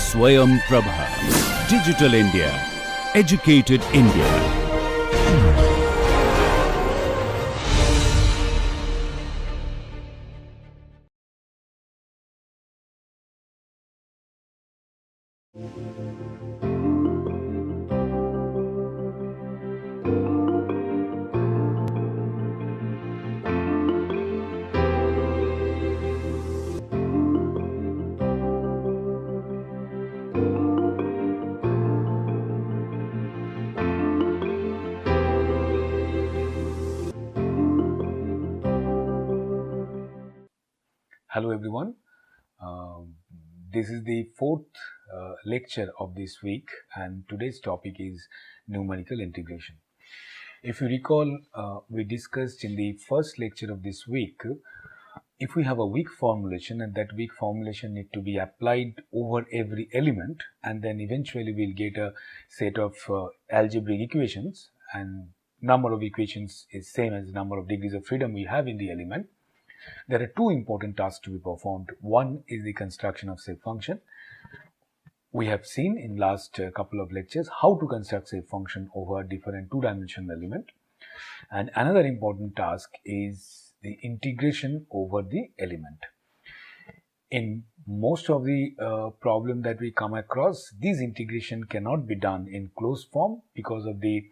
Swayam Prabha. Digital India. Educated India. Hello everyone, this is the fourth lecture of this week and today's topic is numerical integration. If you recall, we discussed in the first lecture of this week, if we have a weak formulation and that weak formulation need to be applied over every element and then eventually we'll get a set of algebraic equations and number of equations is same as the number of degrees of freedom we have in the element. There are two important tasks to be performed. One is the construction of shape function. We have seen in last couple of lectures how to construct shape function over different two-dimensional element. And another important task is the integration over the element. In most of the problem that we come across, this integration cannot be done in closed form because of the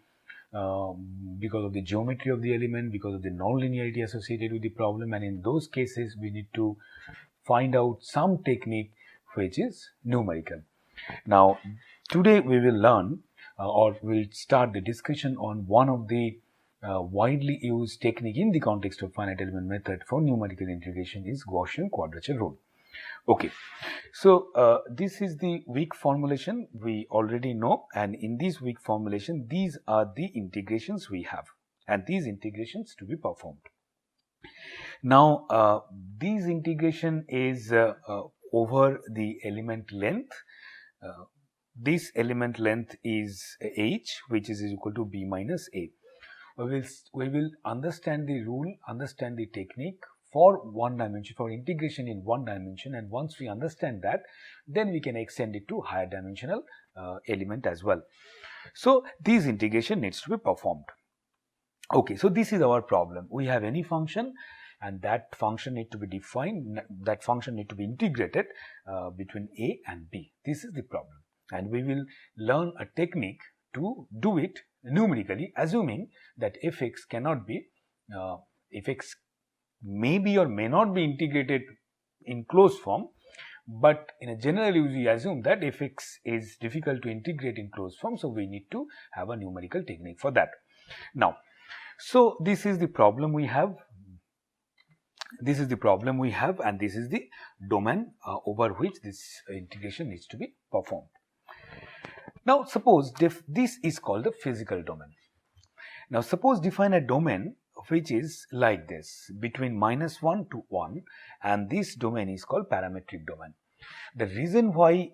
geometry of the element, because of the non-linearity associated with the problem, and in those cases we need to find out some technique which is numerical. Now today we will learn or we'll start the discussion on one of the widely used technique in the context of finite element method for numerical integration is Gaussian quadrature rule. Okay, so this is the weak formulation we already know, and in this weak formulation these are the integrations we have and these integrations to be performed. Now this integration is over the element length. This element length is h, which is equal to b minus a. We will understand the rule, understand the technique for one dimension, for integration in one dimension, and once we understand that, then we can extend it to higher dimensional element as well. So this integration needs to be performed. Okay, so this is our problem. We have any function and that function need to be defined, that function need to be integrated between a and b. This is the problem, and we will learn a technique to do it numerically, assuming that fx cannot be, fx may be or may not be integrated in closed form, but in a generally we assume that fx is difficult to integrate in closed form, so we need to have a numerical technique for that. Now, so this is the problem we have. This is the problem we have, and this is the domain over which this integration needs to be performed. Now, suppose this is called the physical domain. Now, suppose define a domain which is like this, between -1 to 1, and this domain is called parametric domain. The reason why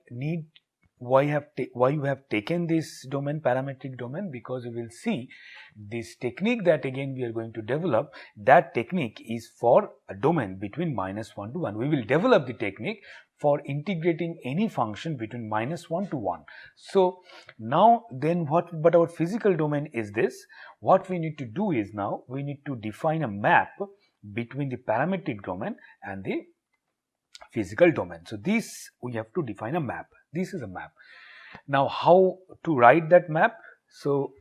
you have taken this domain, parametric domain, because we will see this technique that again we are going to develop. That technique is for a domain between -1 to 1. We will develop the technique for integrating any function between -1 to 1. So now then but our physical domain is this. What we need to do is now we need to define a map between the parametric domain and the physical domain. So this we have to define a map. This is a map. Now how to write that map? So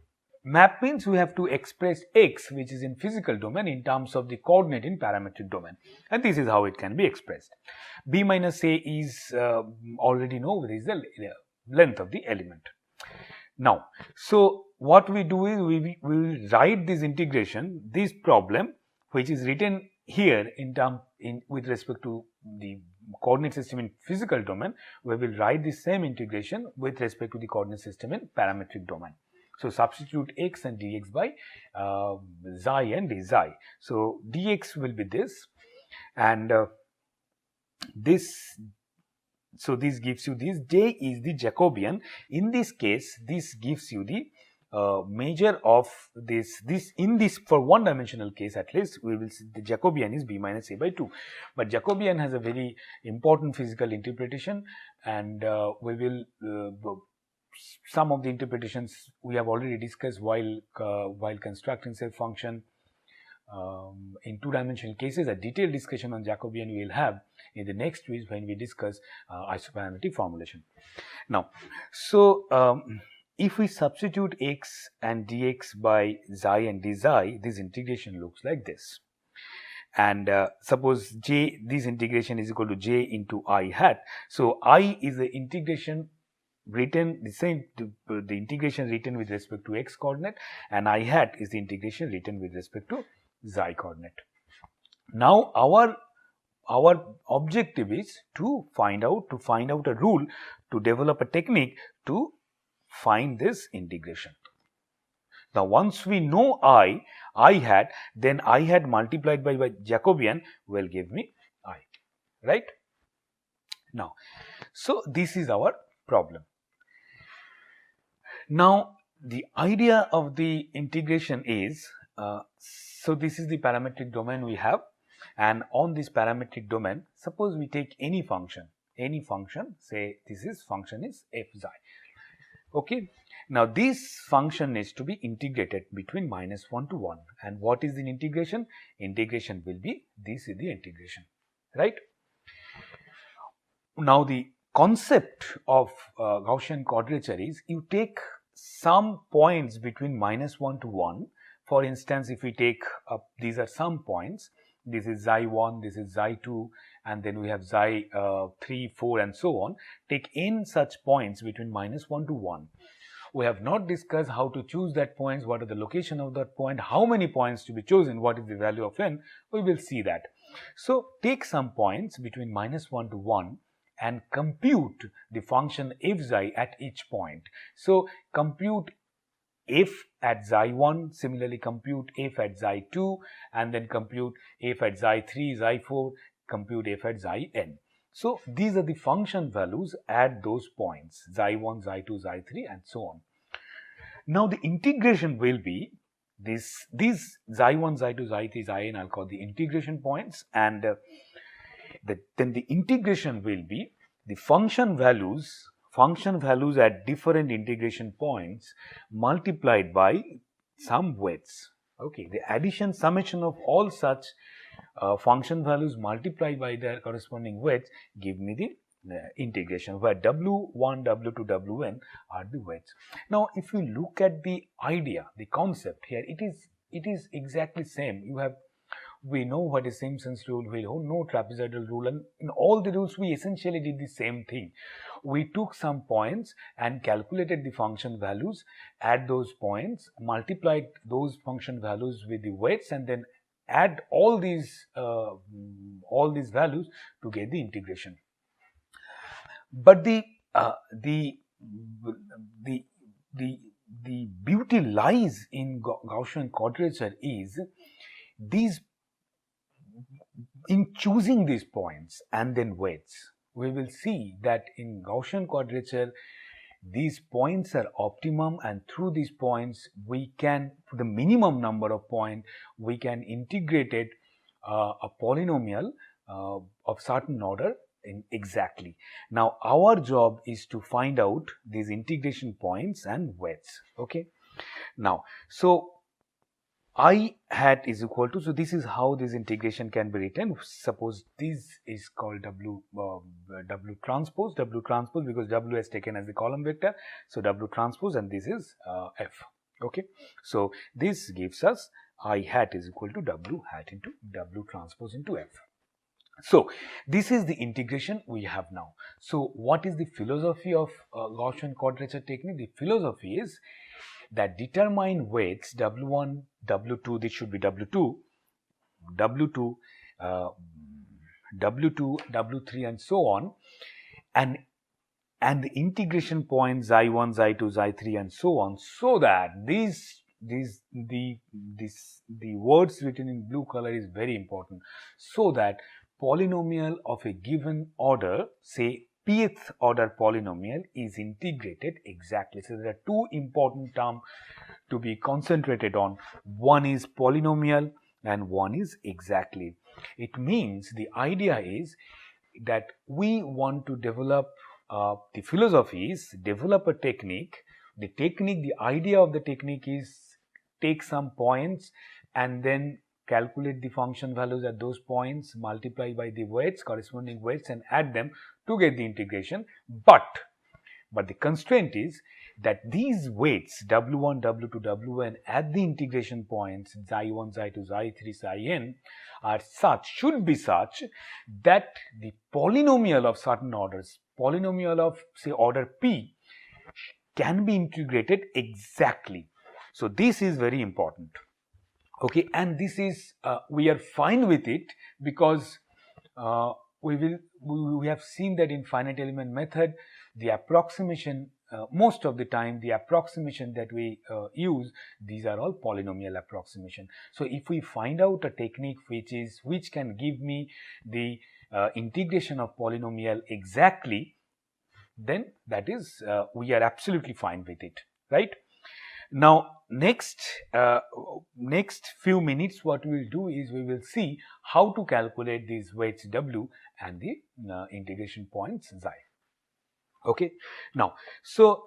map means we have to express x, which is in physical domain, in terms of the coordinate in parametric domain, and this is how it can be expressed. B minus a is already know is the length of the element. Now, so what we do is we will write this integration, this problem, which is written here with respect to the coordinate system in physical domain. We will write the same integration with respect to the coordinate system in parametric domain. So substitute x and dx by xi and dxi. So dx will be this, and this. So this gives you this. J is the Jacobian. In this case, this gives you the measure of this in this for one dimensional case at least, we will see the Jacobian is b minus a by 2. But Jacobian has a very important physical interpretation, and we will some of the interpretations we have already discussed while constructing self function in two-dimensional cases. A detailed discussion on Jacobian we will have in the next week when we discuss isoparametric formulation. Now, so if we substitute x and dx by xi and dxi, this integration looks like this. And suppose j, this integration is equal to j into I hat. So I is the integration written the same, the integration written with respect to x coordinate, and I hat is the integration written with respect to xi coordinate. Now our objective is to find out a rule, to develop a technique to find this integration. Now once we know I hat, then I hat multiplied by Jacobian will give me I, right? Now, so this is our problem. Now the idea of the integration is, so this is the parametric domain we have, and on this parametric domain, suppose we take any function, say this is function is f xi. Okay. Now this function is to be integrated between -1 to 1, and what is the integration? Integration will be, this is the integration, right? Now the concept of Gaussian quadrature is, you take some points between -1 to 1. For instance, if we take these are some points, this is xi1, this is xi2, and then we have xi3, 4 and so on. Take n such points between -1 to 1. We have not discussed how to choose that points, what are the location of that point, how many points to be chosen, what is the value of n, we will see that. So take some points between -1 to 1 and compute the function f xi at each point. So compute f at xi1, similarly compute f at xi2, and then compute f at xi3, xi4, compute f at xin. So these are the function values at those points, xi1, xi2, xi3 and so on. Now the integration will be these xi1, xi2, xi3, xin, I'll call the integration points, and then the integration will be the function values at different integration points multiplied by some weights. Okay, the addition, summation of all such function values multiplied by their corresponding weights give me the integration, where w1, w2, wn are the weights. Now if you look at the idea, the concept here, it is exactly same. We know what is Simpson's rule, we know trapezoidal rule, and in all the rules we essentially did the same thing. We took some points and calculated the function values at those points, multiplied those function values with the weights, and then add all these values to get the integration. But the beauty lies in Gaussian quadrature is in choosing these points and then weights. We will see that in Gaussian quadrature these points are optimum, and through these points we can, for the minimum number of points, we can integrate it a polynomial of certain order in exactly. Now our job is to find out these integration points and weights. Okay. Now so I hat is equal to, so this is how this integration can be written. Suppose this is called w transpose because w is taken as the column vector, so w transpose, and this is f. Okay, so this gives us I hat is equal to w hat into w transpose into f. So this is the integration we have now. So what is the philosophy of Gaussian quadrature technique? The philosophy is that determine weights w1, w2, this should be w2, w2, w3 and so on, and the integration points xi1, xi2, xi3 and so on, so that the words written in blue color is very important, so that polynomial of a given order, say pth order polynomial is integrated exactly. So there are two important terms to be concentrated on. One is polynomial and one is exactly. It means the idea is that we want to develop the philosophy is develop a technique. The idea of the technique is take some points and then calculate the function values at those points, multiply by the weights, corresponding weights, and add them to get the integration. But the constraint is that these weights w1, w2, wn at the integration points xi1, xi2, xi3, xin are such, should be such that the polynomial of certain orders, polynomial of say order p, can be integrated exactly. So this is very important. Okay, and this is we are fine with it because we have seen that in finite element method the approximation most of the time the approximation that we use, these are all polynomial approximation. So if we find out a technique which can give me the integration of polynomial exactly, then that is we are absolutely fine with it, right? Now next few minutes what we will do is we will see how to calculate these weights w and the integration points xi. Okay, now so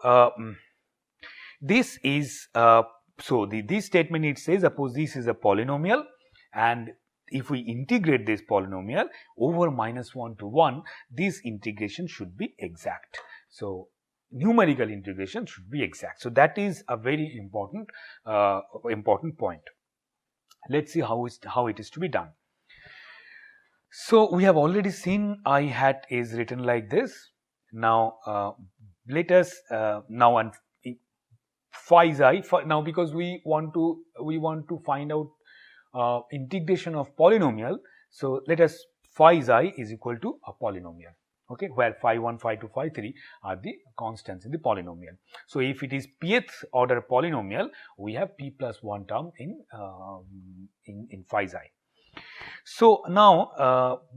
this is this statement, it says suppose this is a polynomial and if we integrate this polynomial over -1 to 1, this integration should be exact. So numerical integration should be exact. So that is a very important point. Let's see how it is to be done. So we have already seen I hat is written like this. Now let us now and phi xi now, because we want to find out integration of polynomial. So let us phi xi is equal to a polynomial. Okay, where phi 1, phi 2, phi 3 are the constants in the polynomial. So if it is pth order polynomial, we have p plus 1 term in phi xi. So now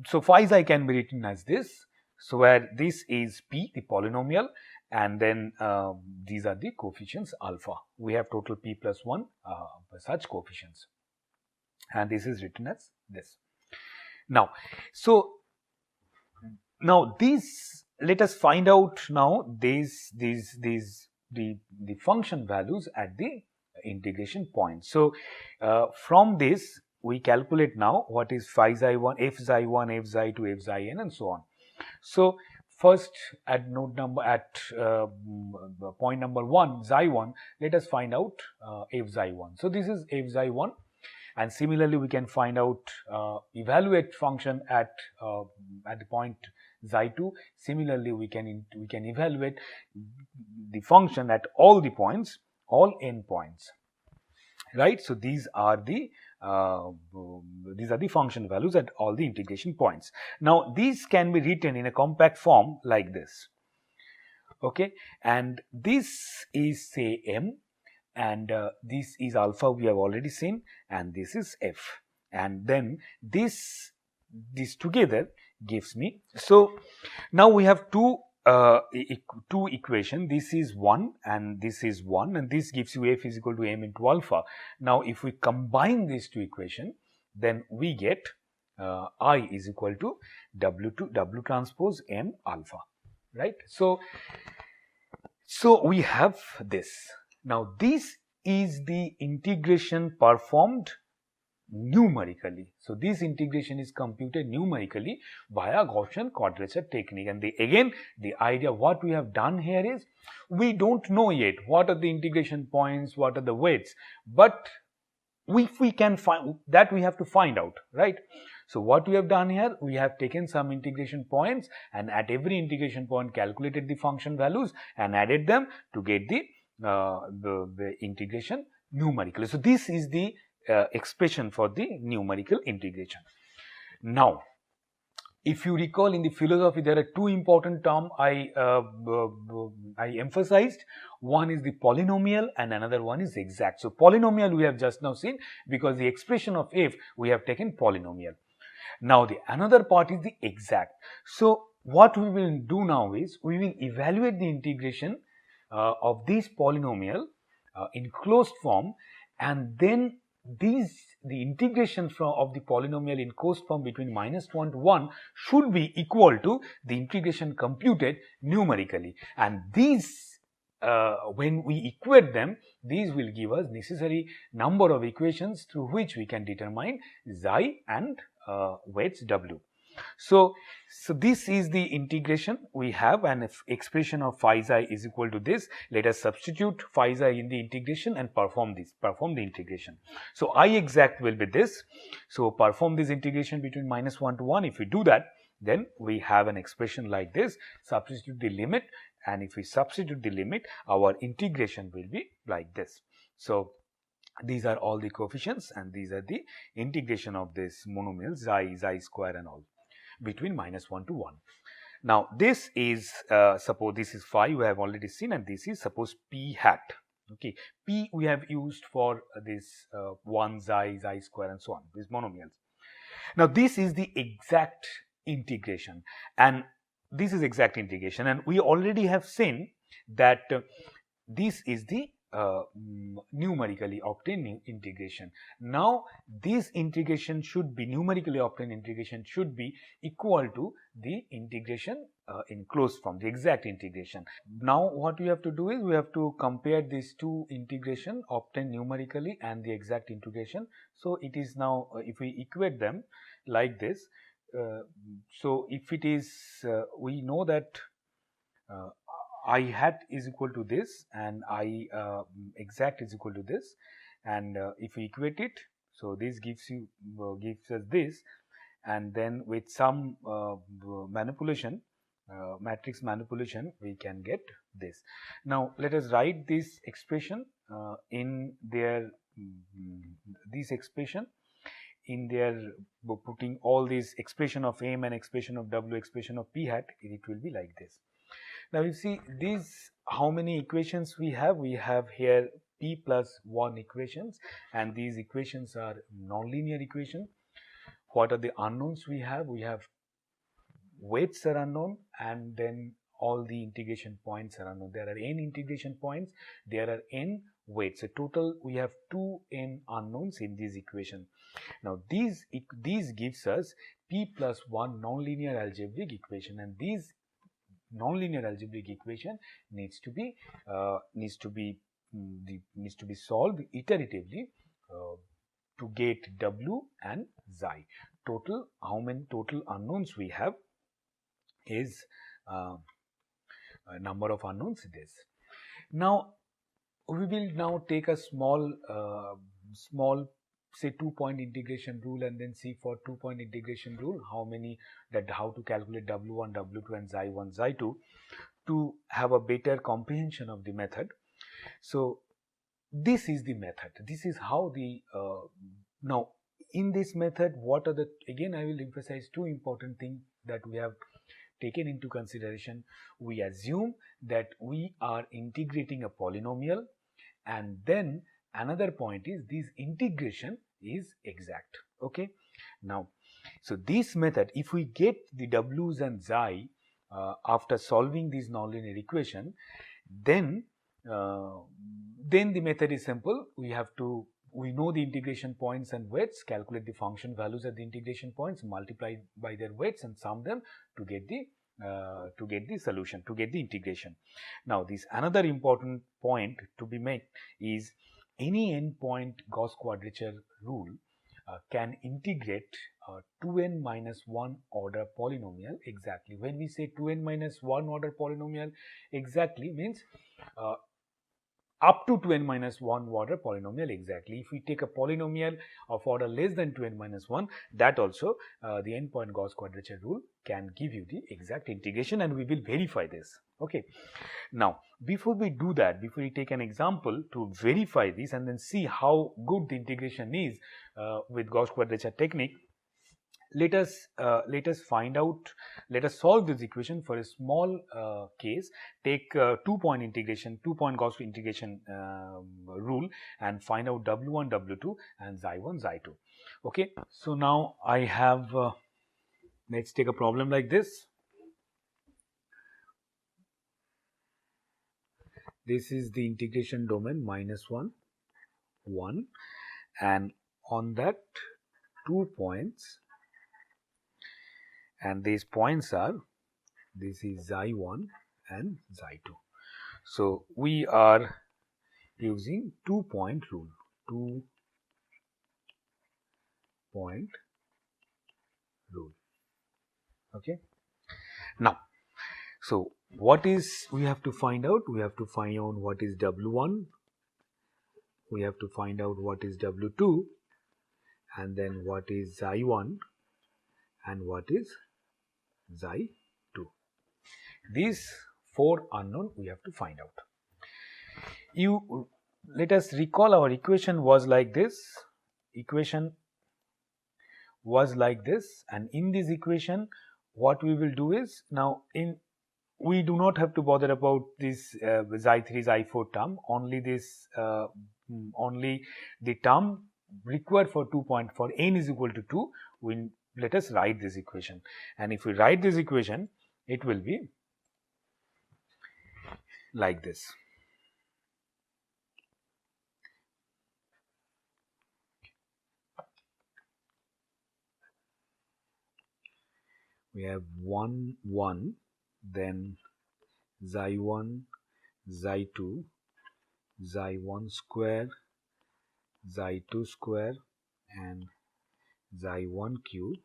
so phi xi can be written as this. So where this is p, the polynomial, and then these are the coefficients alpha. We have total p plus 1 such coefficients, and this is written as this. Now, so now these, let us find out now the function values at the integration point. So from this we calculate now what is phi xi1, f xi1, f xi2, f xin, and so on. So first at node number point number 1 xi1, let us find out f xi1. So this is f xi1, and similarly we can find out evaluate function at the point xi2. Similarly we can evaluate the function at all the points, all n points, right? So these are the function values at all the integration points. Now these can be written in a compact form like this. Okay, and this is say m, and this is alpha, we have already seen, and this is f, and then this together gives me. So now we have two equation. This is 1 and this is 1, and this gives you f is equal to m into alpha. Now if we combine these two equation, then we get I is equal to w transpose m alpha, right? So we have this. Now this is the integration performed numerically. So this integration is computed numerically via Gaussian quadrature technique. And again the idea what we have done here is, we don't know yet what are the integration points, what are the weights, but if we can find that, we have to find out, right? So what we have done here, we have taken some integration points and at every integration point calculated the function values and added them to get the integration numerically. So this is the expression for the numerical integration. Now if you recall, in the philosophy there are two important terms I emphasized. One is the polynomial and another one is exact. So polynomial we have just now seen, because the expression of f we have taken polynomial. Now the another part is the exact. So what we will do now is we will evaluate the integration of this polynomial in closed form, and then the integration of the polynomial in closed form between -1 to 1 should be equal to the integration computed numerically, and these when we equate them, these will give us necessary number of equations through which we can determine xi and weights w. So this is the integration we have, and if expression of phi xi is equal to this, let us substitute phi xi in the integration and perform the integration. So I exact will be this. So perform this integration between -1 to 1. If we do that, then we have an expression like this. Substitute the limit, and if we substitute the limit, our integration will be like this. So these are all the coefficients, and these are the integration of this monomial xi square and all between -1 to 1. Now this is suppose this is phi we have already seen, and this is suppose p hat. Okay, p we have used for this 1 xi square and so on, these monomials. Now this is the exact integration, and this is exact integration, and we already have seen that this is the numerically obtained integration. Now this integration should be numerically obtained integration should be equal to the integration in closed form, the exact integration. Now what we have to do is we have to compare these two integration obtained numerically and the exact integration. So it is now if we equate them like this, so if it is we know that I hat is equal to this, and I exact is equal to this, and if we equate it, so this gives us this, and then with some manipulation, matrix manipulation, we can get this. Now let us write this expression in their this expression in their putting all these expression of m and expression of w, expression of p hat, it will be like this. Now you see these how many equations we have? We have here p plus 1 equations, and these equations are nonlinear equation. What are the unknowns we have? We have weights are unknown, and then all the integration points are unknown. There are n integration points, there are n weights. So total we have 2n unknowns in this equation. Now these gives us p plus 1 nonlinear algebraic equation, and these nonlinear algebraic equation needs to be solved iteratively to get w and xi. Total how many total unknowns we have is number of unknowns this. Now we will now take a small say 2-point integration rule, and then see for 2-point integration rule how to calculate w1, w2 and xi1, xi2 to have a better comprehension of the method. So this is the method. This is how the now in this method, what are the, again I will emphasize two important things that we have taken into consideration. We assume that we are integrating a polynomial, and then another point is this integration is exact. Okay, now so this method, if we get the w's and xi after solving this nonlinear equation, then the method is simple. We know the integration points and weights, calculate the function values at the integration points, multiply by their weights and sum them to get the solution, to get the integration. Now this another important point to be made is any n-point Gauss quadrature rule can integrate 2n minus 1 order polynomial exactly. When we say 2n minus 1 order polynomial exactly means up to 2n minus 1 order polynomial exactly. If we take a polynomial of order less than 2n minus 1, that also the n-point Gauss quadrature rule can give you the exact integration, and we will verify this. Okay. Now before we do that, before we take an example to verify this and then see how good the integration is with Gauss quadrature technique, let us solve this equation for a small case. Take 2-point integration, 2-point Gauss integration rule, and find out w1, w2 and xi1, xi2. Okay, so now I have let's take a problem like this. this is the integration domain -1, 1, and on that 2 points, and these points are, this is xi1 and xi2. So we are using 2-point rule, 2-point rule. Okay. Now, so what is we have to find out? We have to find out what is W1. We have to find out what is W2, and then what is xi1 and what is xi2. These 4 unknown we have to find out. Let us recall our equation was like this. Equation was like this, and in this equation what we will do is, now we do not have to bother about this xi3 xi4 term, only this only the term required for 2 point for n is equal to 2. Let us write this equation, and if we write this equation, it will be like this. We have 1 1, then xi1 xi2 xi1 square xi2 square and xi1 cube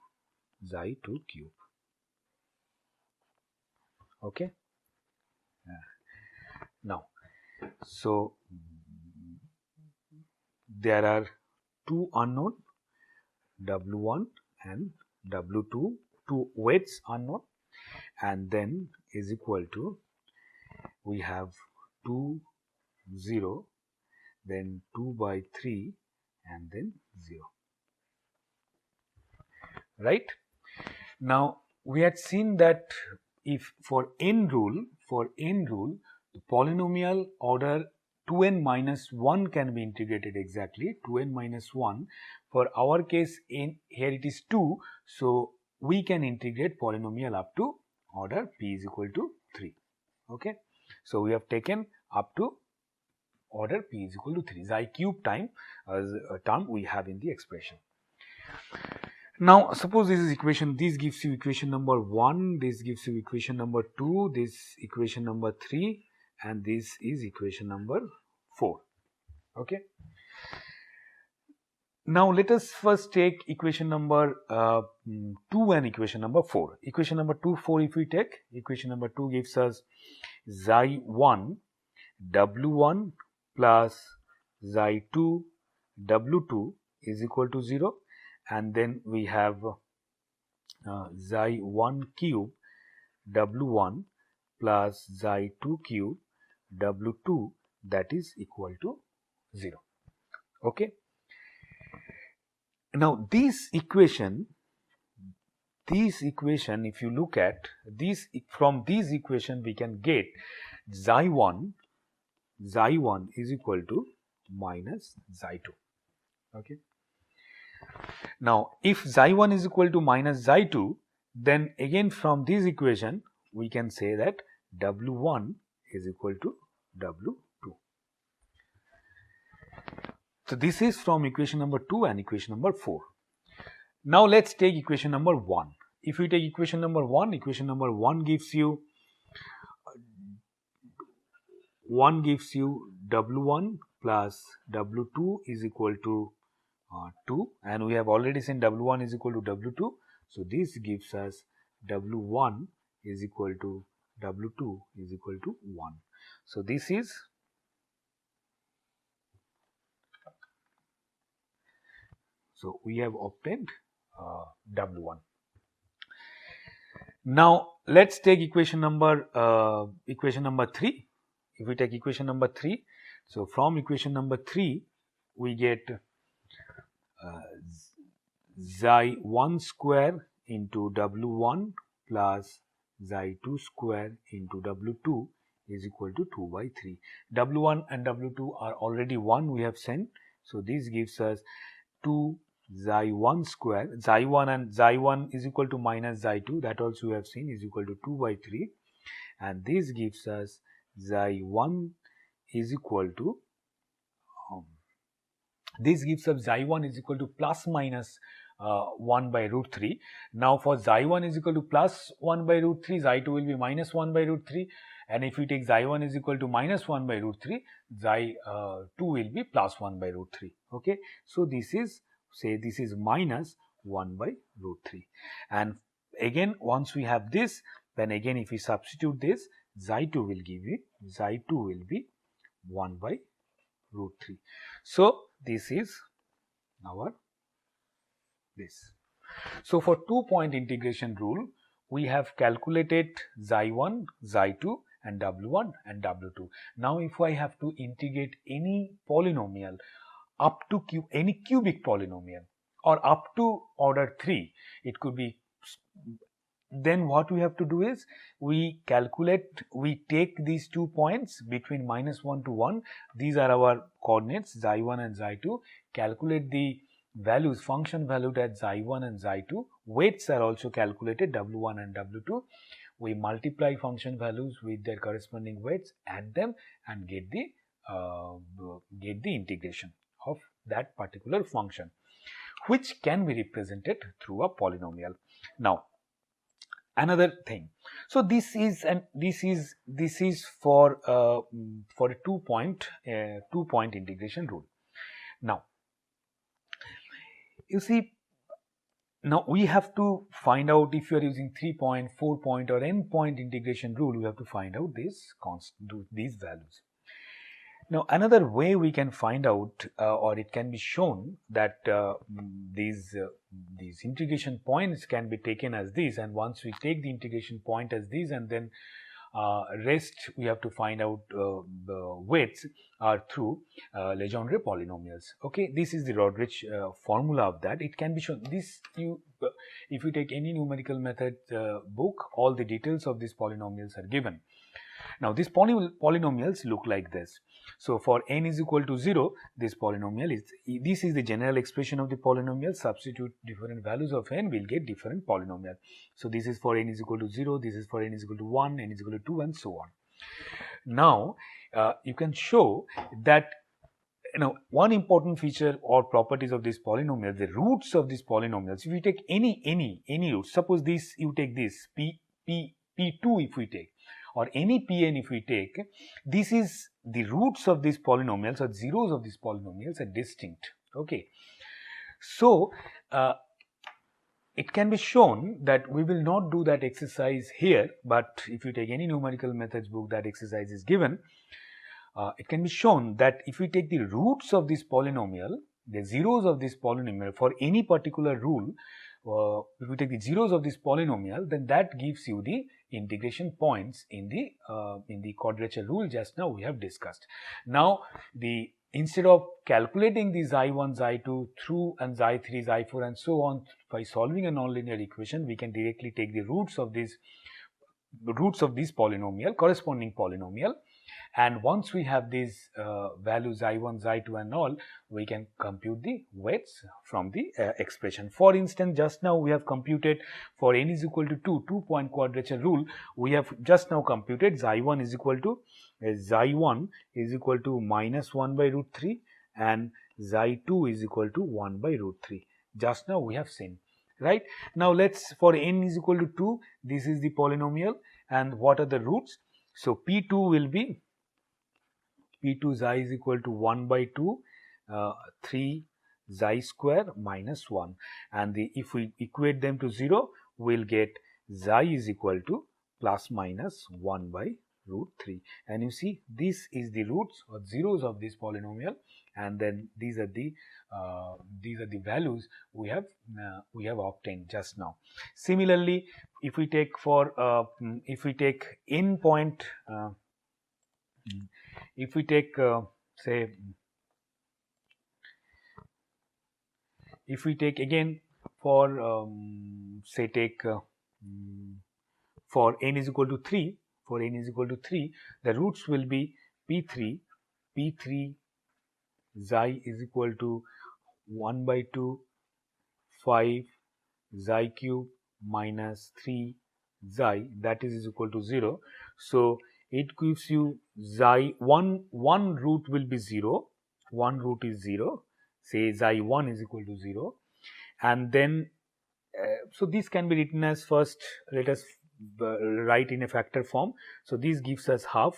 xi2 cube. Okay. Now, so there are 2 unknown, W1 and W2, 2 weights unknown, and then is equal to, we have 2 0, then 2 by 3, and then 0. Right. Now we had seen that if for n rule, the polynomial order 2n minus 1 can be integrated exactly, 2n minus 1. For our case, here it is 2, so we can integrate polynomial up to order p is equal to 3. Okay. So we have taken up to order p is equal to 3, xi cube time as a term we have in the expression. Now suppose this is equation, this gives you equation number 1, this gives you equation number 2, this equation number 3, and this is equation number 4. Okay. Now let us first take equation number 2 and equation number 4. Equation number 2, 4, if we take, equation number 2 gives us xi1 w1 plus xi2 w2 is equal to 0, and then we have xi1 cube w1 plus xi2 cube w2, that is equal to 0. Okay. Now this equation, if you look at this, from this equation we can get xi1 is equal to minus xi2. Okay. Now if xi1 is equal to minus xi2, then again from this equation we can say that w1 is equal to w2. So this is from equation number 2 and equation number 4. Now let's take equation number 1. If we take equation number 1 gives you w1 plus w2 is equal to 2, and we have already seen w1 is equal to w2. So this gives us w1 is equal to w2 is equal to 1. So this is so we have obtained w1. Now let's take equation number 3. If we take equation number 3, so from equation number 3 we get xi1 square into w1 plus xi2 square into w2 is equal to 2 by 3. w1 and w2 are already 1, we have sent, so this gives us 2 xi1 square, xi1 is equal to minus xi2, that also we have seen is equal to 2 by 3, and this gives us xi1 is equal to this gives us xi1 is equal to plus minus 1 by root 3. Now for xi1 is equal to plus 1 by root 3, xi2 will be minus 1 by root 3, and if we take xi1 is equal to minus 1 by root 3, xi2 will be plus 1 by root 3. Okay, so this is, say this is minus 1 by root 3, and again once we have this, then again if we substitute this, xi2 will give you, xi2 will be 1 by root 3. So this is our this. So for 2-point integration rule, we have calculated xi1, xi2 and w1 and w2. Now if I have to integrate any polynomial up to any cubic polynomial or up to order 3, it could be, then what we have to do is we take these 2 points between -1 to 1, these are our coordinates xi1 and xi2, calculate the values, function valued at xi1 and xi2, weights are also calculated w1 and w2, we multiply function values with their corresponding weights, add them and get the integration of that particular function, which can be represented through a polynomial. Now another thing, so this is for a 2-point integration rule. Now you see, now we have to find out if you are using 3-point, 4-point or n-point integration rule, we have to find out these values. Now another way we can find out or it can be shown that these integration points can be taken as these, and once we take the integration point as these and then rest we have to find out the weights are through Legendre polynomials. Okay, this is the Rodrich formula of that. It can be shown this, if you take any numerical method book, all the details of these polynomials are given. Now these polynomials look like this. So for n is equal to 0, this polynomial is, this is the general expression of the polynomial. Substitute different values of n, will get different polynomial. So this is for n is equal to 0, this is for n is equal to 1, n is equal to 2 and so on. Now you can show that one important feature or properties of this polynomial, the roots of these polynomials, if we take any root, suppose this, you take this p2 if we take, or any pn if we take, this is the roots of these polynomials or zeros of these polynomials are distinct. Okay, so it can be shown that we will not do that exercise here, but if you take any numerical methods book, that exercise is given. It can be shown that if we take the roots of this polynomial, the zeros of this polynomial for any particular rule, if we take the zeros of this polynomial, then that gives you the integration points in the quadrature rule just now we have discussed. Now instead of calculating the xi1, xi2 through and xi3, xi4 and so on by solving a nonlinear equation, we can directly take the roots of this polynomial, corresponding polynomial, and once we have these values xi1, xi2 and all, we can compute the weights from the expression. For instance, just now we have computed for n is equal to 2, 2-point quadrature rule, we have just now computed xi1 is equal to minus 1 by root 3 and xi2 is equal to 1 by root 3. Just now we have seen, right? Now let's, for n is equal to 2, this is the polynomial, and what are the roots? So p2 will be, p2 xi is equal to 1 by 2, 3 xi square minus 1, and if we equate them to 0, we'll get xi is equal to plus minus 1 by root 3, and you see this is the roots or zeros of this polynomial, and then these are the values we have obtained just now. Similarly, if we take n point, if we take say, if we take again for say take for n is equal to 3, for n is equal to 3, the roots will be p3 xi is equal to 1 by 2, 5 xi cube minus 3 xi, that is equal to 0. So it gives you xi, one root will be 0, one root is 0, say xi1 is equal to 0, and then so this can be written as, first let us write in a factor form. So this gives us half,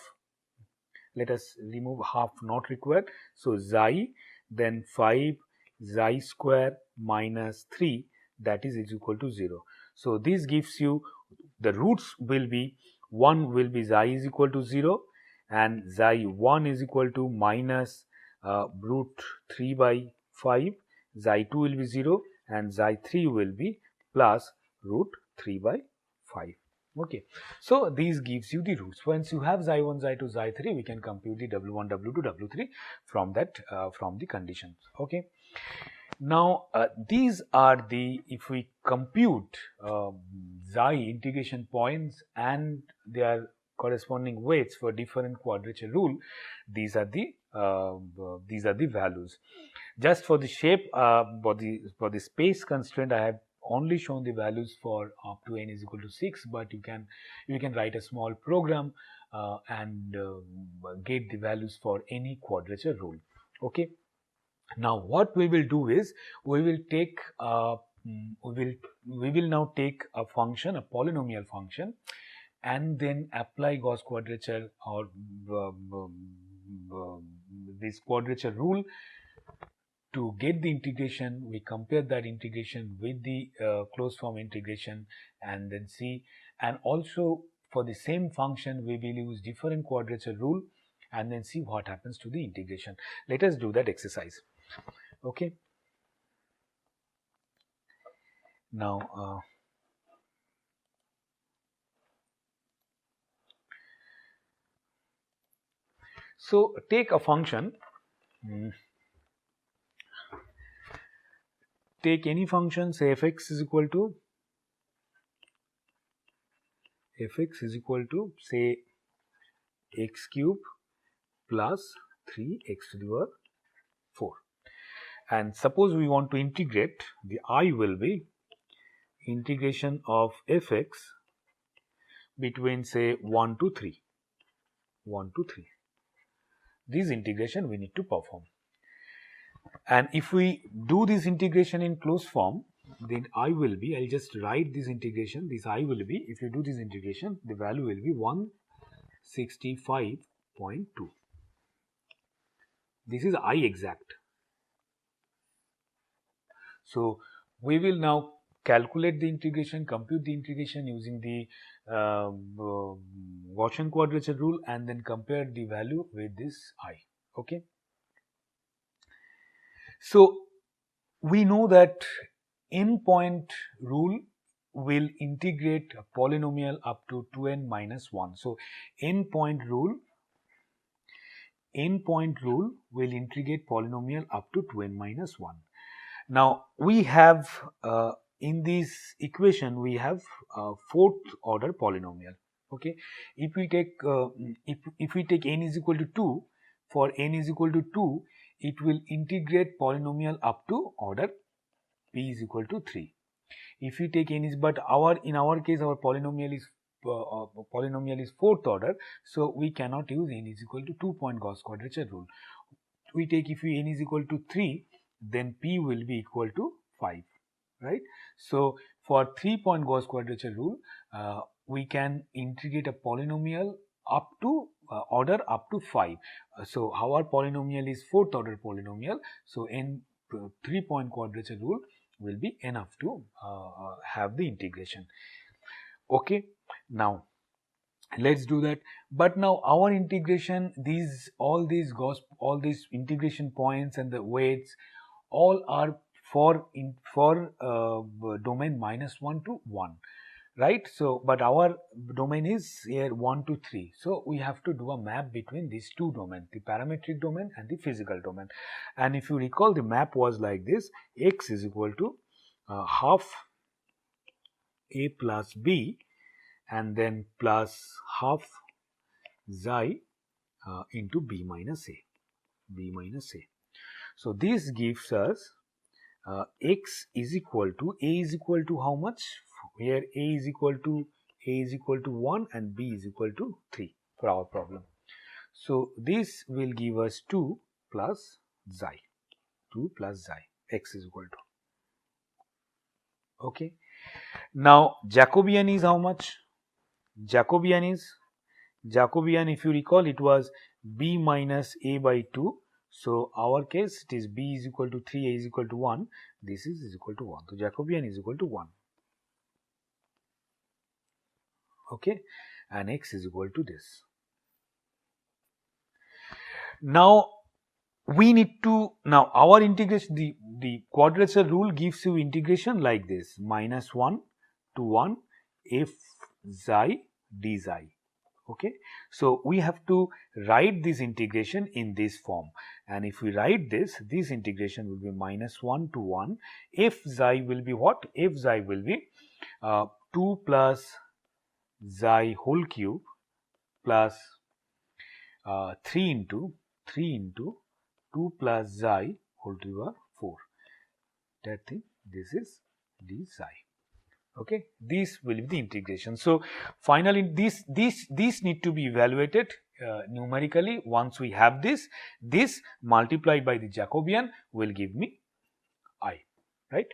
let us remove half, not required. So xi, then 5 xi square minus 3, that is equal to 0. So this gives you, the roots will be, one will be xi is equal to 0, and xi1 is equal to minus root 3 by 5, xi2 will be 0, and xi3 will be plus root 3 by 5. Okay, so these gives you the roots. Once you have xi1, xi2, xi3, we can compute the w1, w2, w3 from that, from the conditions. Okay, now these are the, if we compute xi integration points and their corresponding weights for different quadrature rule, these are the values. Just for the shape, for the space constraint, I have only shown the values for up to n is equal to 6, but you can write a small program and get the values for any quadrature rule. Okay, now what we will do is, we will take we will now take a function, a polynomial function, and then apply Gauss quadrature or this quadrature rule to get the integration. We compare that integration with the closed form integration, and then see, and also for the same function we will use different quadrature rule and then see what happens to the integration. Let us do that exercise. Okay, now so take a function, take any function, say fx is equal to say x cube plus 3x to the power 4, and suppose we want to integrate, the I will be integration of fx between say 1 to 3. This integration we need to perform, and if we do this integration in closed form, then I will be, I'll just write this integration, this I will be, if you do this integration, the value will be 165.2. This is I exact. So we will now calculate the integration, compute the integration using the Gaussian quadrature rule, and then compare the value with this I. Okay, so we know that n-point rule will integrate a polynomial up to 2n minus 1. So n-point rule will integrate polynomial up to 2n minus 1. Now we have in this equation we have fourth order polynomial. Okay, if we take if we take n is equal to 2, for n is equal to 2, it will integrate polynomial up to order p is equal to 3. If we take n is, but in our case our polynomial is fourth order, so we cannot use n is equal to 2-point Gauss quadrature rule. We take, if n is equal to 3, then p will be equal to 5, right? So for 3-point Gauss quadrature rule, we can integrate a polynomial up to order up to 5. So our polynomial is fourth order polynomial, so n 3-point quadrature rule will be enough to have the integration. Okay, now let's do that. But now our integration, all these integration points and the weights, all are for domain -1 to 1, right? So but our domain is here 1 to 3, so we have to do a map between these two domains, the parametric domain and the physical domain. And if you recall, the map was like this: x is equal to half a plus b, and then plus half xi into b minus a. So this gives us x is equal to, a is equal to how much? Here a is equal to 1 and b is equal to 3. for our problem. So this will give us 2 plus xi, 2 plus xi, x is equal to. Okay. Now Jacobian is how much? Jacobian, if you recall, it was b minus a by 2. So our case it is b is equal to 3, a is equal to 1. This is equal to 1. So Jacobian is equal to 1. Okay, and x is equal to this. Now we need to, now our integration, the quadrature rule gives you integration like this, minus 1 to 1 f xi d xi. Okay, so we have to write this integration in this form, and if we write this integration will be minus 1 to 1 f xi will be what? F xi will be 2 plus xi whole cube plus 3 into 2 plus xi whole to the power 4. That thing, this is d xi. Okay, this will be the integration. So finally this need to be evaluated numerically. Once we have this multiplied by the Jacobian will give me I, right?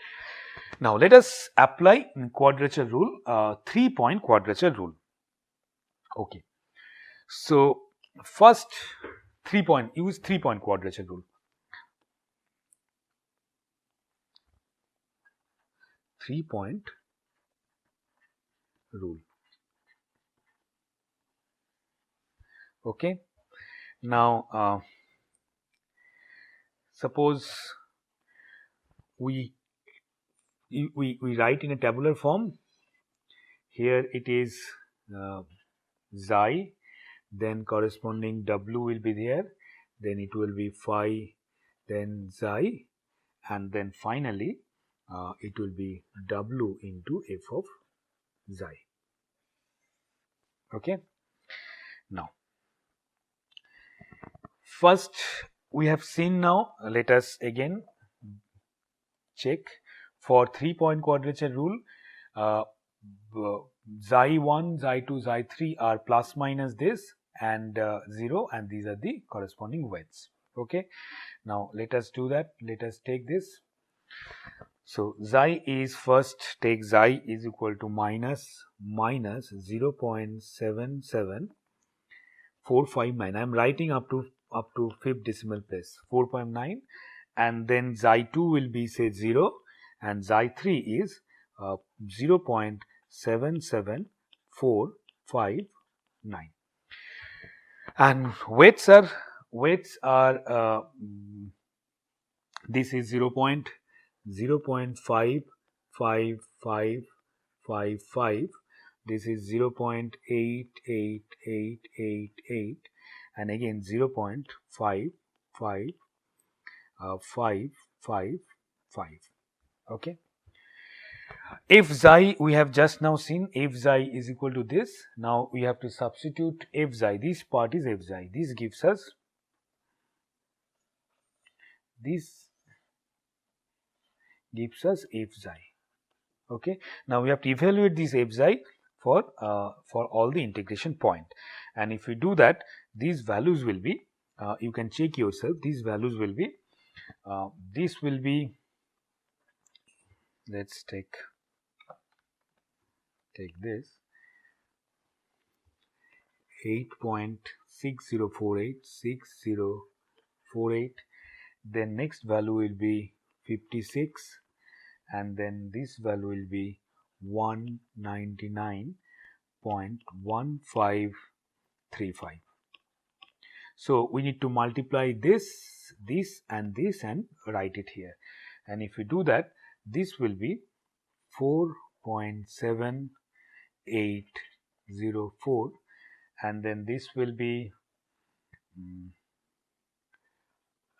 Now let us apply quadrature rule, 3-point quadrature rule. Okay, so first use 3-point quadrature rule. 3-point rule. Okay, now suppose we write in a tabular form. Here it is xi, then corresponding w will be there, then it will be phi, then xi, and then finally it will be w into f of xi. Okay. Now first we have seen, now let us again check for 3-point quadrature rule. Xi 1, xi 2, xi 3 are plus minus this and 0, and these are the corresponding weights. Okay. Now let us do that. Let us take this. So xi is, first take xi is equal to minus 0.77459. I am writing up to 5th decimal place, 4.9, and then xi 2 will be say 0, and xi 3 is 0.77459, and weights are this is 0.55555, this is 0.88888, and again 0.55555. Okay. F xi we have just now seen, f xi is equal to this. Now we have to substitute f xi. This part is f xi. This gives us f xi. Okay. Now we have to evaluate this f xi for all the integration point, and if we do that, these values will be, you can check yourself, these values will be, this will be, let's take this, 8.6048, then next value will be 56, and then this value will be 199.1535. So we need to multiply this and write it here, and if we do that, this will be 4.7804, and then this will be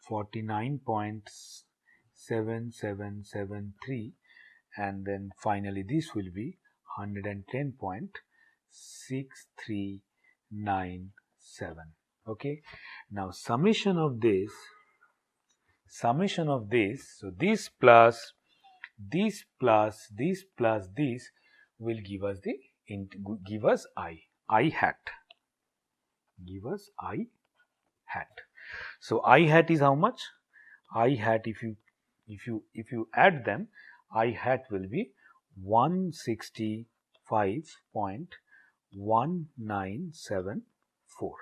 49.7773, and then finally this will be 110.6397. Okay. Now summation of this, so this plus this plus this plus this will give us I hat. give us I hat. So I hat is how much? I hat, if you add them, I hat will be 165.1974.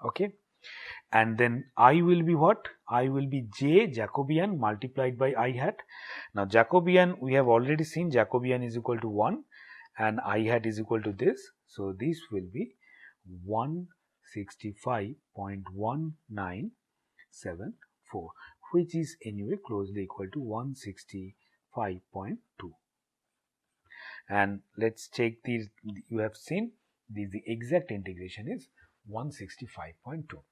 Okay, and then I will be what? I will be J Jacobian multiplied by I hat. Now Jacobian, we have already seen Jacobian is equal to 1 and I hat is equal to this. So this will be 165.1974, which is anyway closely equal to 165.2. And let's check these. You have seen the exact integration is 165.2.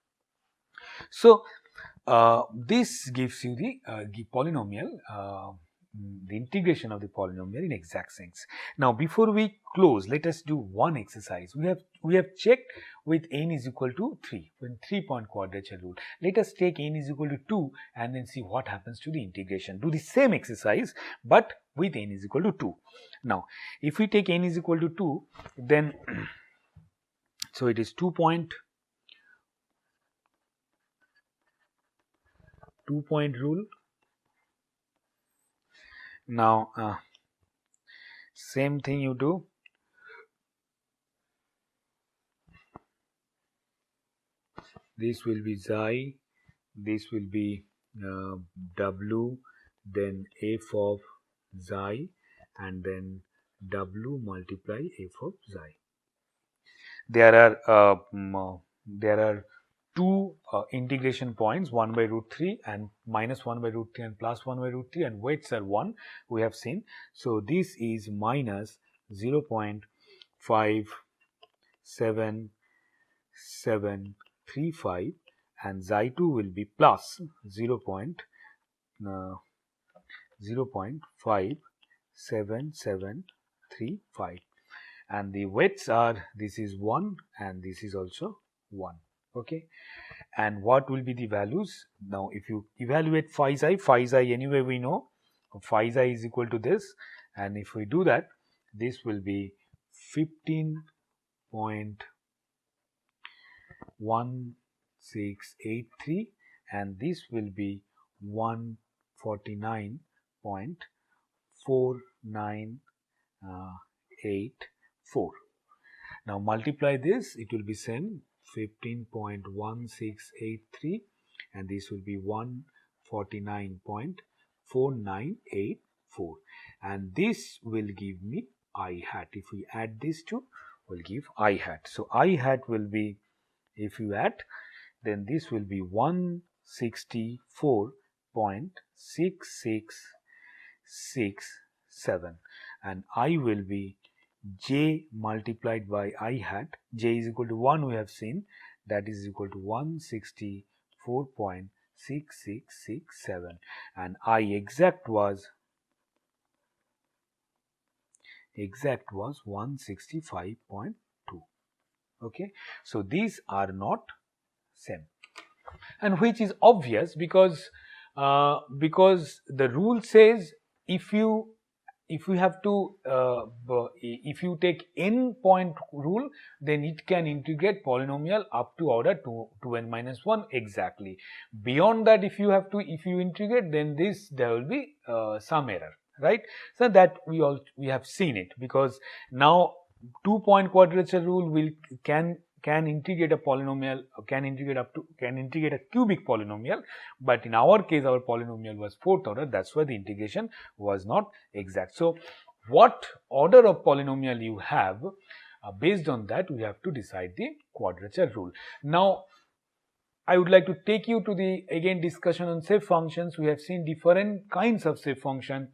So this gives you the polynomial, the integration of the polynomial in exact sense. Now before we close, let us do one exercise. We have checked with n is equal to 3 when 3-point quadrature rule. Let us take n is equal to 2 and then see what happens to the integration. Do the same exercise but with n is equal to 2. Now if we take n is equal to 2, then so it is 2-point rule. Now same thing you do. This will be xi, this will be w, then f of xi, and then w multiply f of xi. There are two integration points, 1 by root 3 and minus 1 by root 3 and plus 1 by root 3, and weights are 1, we have seen. So this is minus 0.5735 and xi2 will be plus 0.5735, and the weights are, this is 1 and this is also 1. Okay, and what will be the values? Now if you evaluate phi xi anyway we know phi xi is equal to this, and if we do that, this will be 15.1683 and this will be 149.4984. Now multiply this, it will be same 15.1683 and this will be 149.4984, and this will give me I hat. If we add these two, will give I hat. So I hat will be, if you add, then this will be 164.6667 and I will be j multiplied by I hat. J is equal to 1, we have seen, that is equal to 164.6667 and I exact was 165.2. Okay, so these are not same, and which is obvious because the rule says if you have to if you take n point rule, then it can integrate polynomial up to order 2n minus 1 exactly. Beyond that, if you integrate, then there will be some error, right? So that we have seen it, because now 2-point quadrature rule can integrate a polynomial, can integrate a cubic polynomial, but in our case our polynomial was 4th order, that's why the integration was not exact. So what order of polynomial you have, based on that we have to decide the quadrature rule. Now I would like to take you to the again discussion on shape functions. We have seen different kinds of shape function.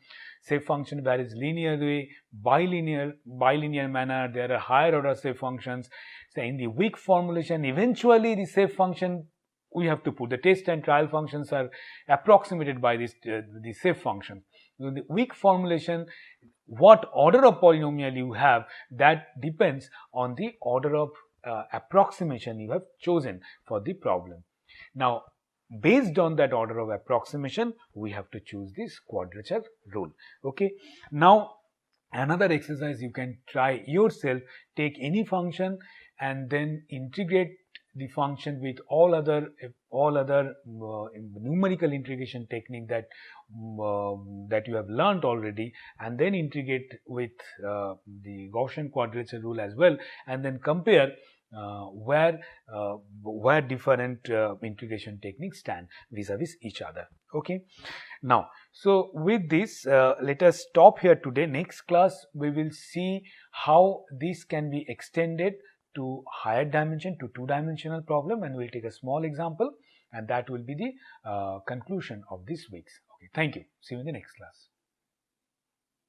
Shape function varies linearly, bilinear manner. There are higher order shape functions. So in the weak formulation, eventually the shape function we have to put. The test and trial functions are approximated by this the shape function. So the weak formulation, what order of polynomial you have, that depends on the order of approximation you have chosen for the problem. Now based on that order of approximation, we have to choose this quadrature rule. Okay, now another exercise you can try yourself. Take any function and then integrate the function with all other numerical integration technique that you have learned already, and then integrate with the Gaussian quadrature rule as well, and then compare where different integration techniques stand vis-a-vis each other. Okay. Now, so with this, let us stop here today. Next class, we will see how this can be extended to higher dimension, to two-dimensional problem, and we'll take a small example, and that will be the conclusion of this week's. Okay, thank you. See you in the next class.